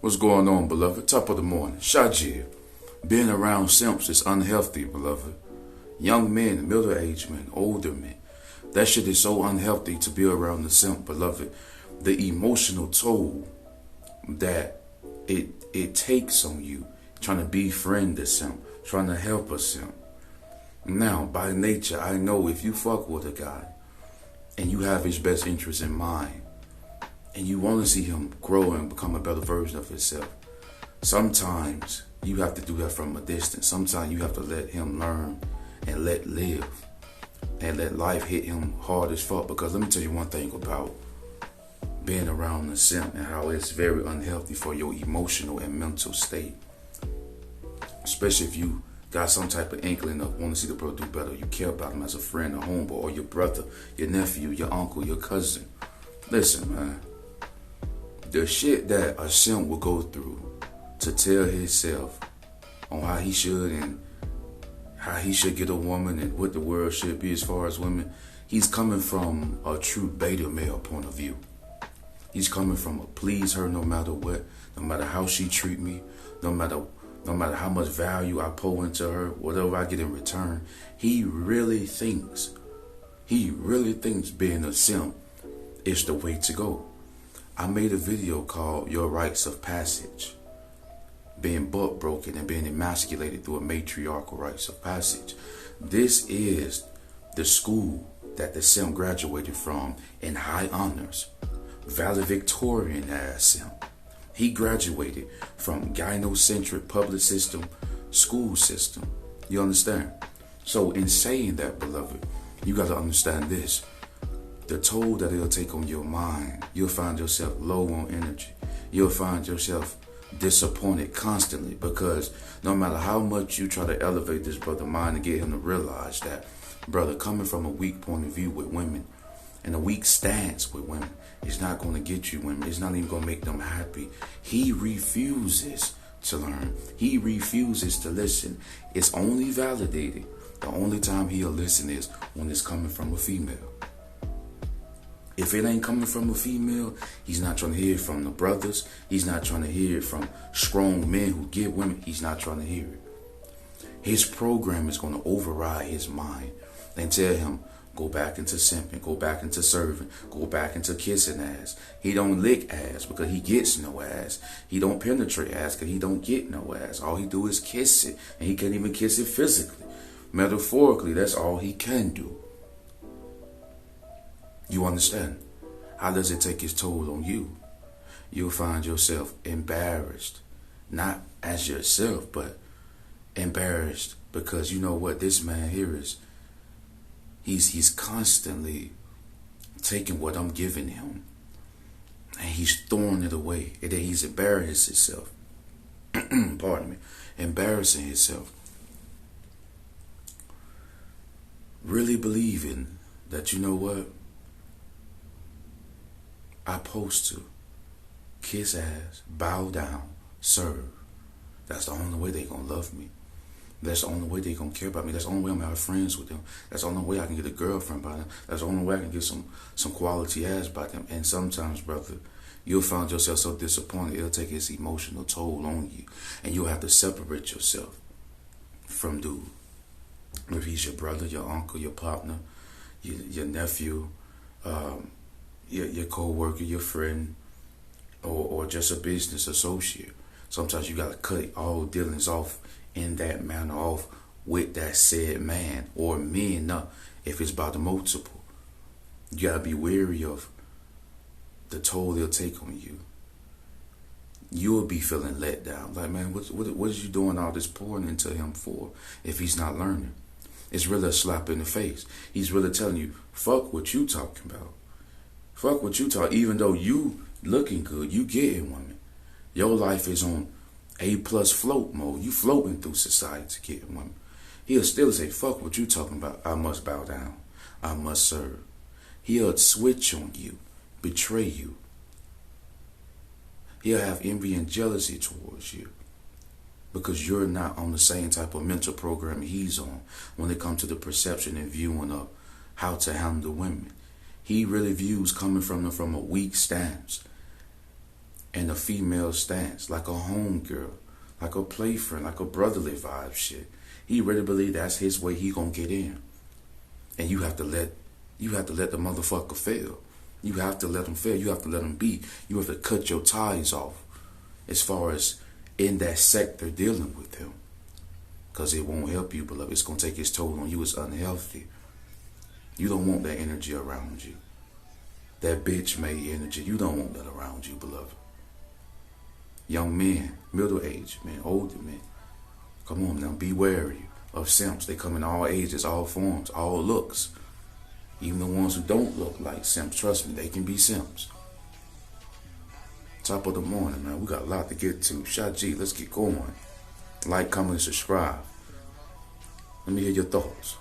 What's going on, beloved? Top of the morning. Shajir. Being around simps is unhealthy, beloved. Young men, middle-aged men, older men. That shit is so unhealthy to be around the simp, beloved. The emotional toll that it takes on you, trying to befriend the simp, trying to help a simp. Now, by nature, I know if you fuck with a guy and you have his best interest in mind, and you want to see him grow and become a better version of himself, sometimes you have to do that from a distance. Sometimes you have to let him learn and let live and let life hit him hard as fuck. Because let me tell you one thing about being around the simp and how it's very unhealthy for your emotional and mental state. Especially if you got some type of inkling of want to see the brother do better. You care about him as a friend, a homeboy, or your brother, your nephew, your uncle, your cousin. Listen, man. The shit that a simp will go through to tell himself on how he should and how he should get a woman and what the world should be as far as women, he's coming from a true beta male point of view. He's coming from a please her no matter what, no matter how she treat me, no matter how much value I pour into her, whatever I get in return. He really thinks being a simp is the way to go. I made a video called Your Rites of Passage. Being butt broken and being emasculated through a matriarchal rites of passage. This is the school that the simp graduated from in high honors. Valedictorian ass simp. He graduated from gynocentric public system school system. You understand? So in saying that, beloved, you got to understand this. The toll that it'll take on your mind, you'll find yourself low on energy. You'll find yourself disappointed constantly because no matter how much you try to elevate this brother's mind and get him to realize that, brother, coming from a weak point of view with women and a weak stance with women is not going to get you women. It's not even going to make them happy. He refuses to learn. He refuses to listen. It's only validated. The only time he'll listen is when it's coming from a female. If it ain't coming from a female, he's not trying to hear it from the brothers. He's not trying to hear it from strong men who get women. He's not trying to hear it. His program is going to override his mind and tell him, go back into simping, go back into serving, go back into kissing ass. He don't lick ass because he gets no ass. He don't penetrate ass because he don't get no ass. All he do is kiss it, and he can't even kiss it physically. Metaphorically, that's all he can do. You understand? How does it take its toll on you? You'll find yourself embarrassed, not as yourself, but embarrassed because you know what this man here is. He's constantly taking what I'm giving him and he's throwing it away. And then he's embarrassing himself. Pardon me. Embarrassing himself. Really believing that, you know what? I'm supposed to kiss ass, bow down, serve. That's the only way they're going to love me. That's the only way they're going to care about me. That's the only way I'm going to have friends with them. That's the only way I can get a girlfriend by them. That's the only way I can get some quality ass by them. And sometimes, brother, you'll find yourself so disappointed, it'll take its emotional toll on you. And you'll have to separate yourself from dude. If he's your brother, your uncle, your partner, your nephew, your co-worker, your friend, or just a business associate. Sometimes you got to cut all dealings off in that manner, off with that said man or men up if it's about the multiple. You got to be wary of the toll they'll take on you. You'll be feeling let down. Like, man, what is you doing all this pouring into him for if he's not learning? It's really a slap in the face. He's really telling you, fuck what you talking about. Fuck what you talk. Even though you looking good, you getting women. Your life is on A+ float mode. You floating through society to get women. He'll still say, fuck what you talking about. I must bow down. I must serve. He'll switch on you, betray you. He'll have envy and jealousy towards you because you're not on the same type of mental program he's on when it comes to the perception and viewing of how to handle women. He really views coming from a weak stance and a female stance, like a homegirl, like a play friend, like a brotherly vibe shit. He really believe that's his way he gonna get in. And you have to let the motherfucker fail. You have to let him fail. You have to let him be. You have to cut your ties off as far as in that sector dealing with him. Because it won't help you, beloved. It's going to take its toll on you. It's unhealthy. You don't want that energy around you. That bitch-made energy. You don't want that around you, beloved. Young men, middle-aged men, older men. Come on now, be wary of simps. They come in all ages, all forms, all looks. Even the ones who don't look like simps, trust me, they can be simps. Top of the morning, man. We got a lot to get to. Shot G, let's get going. Like, comment, and subscribe. Let me hear your thoughts.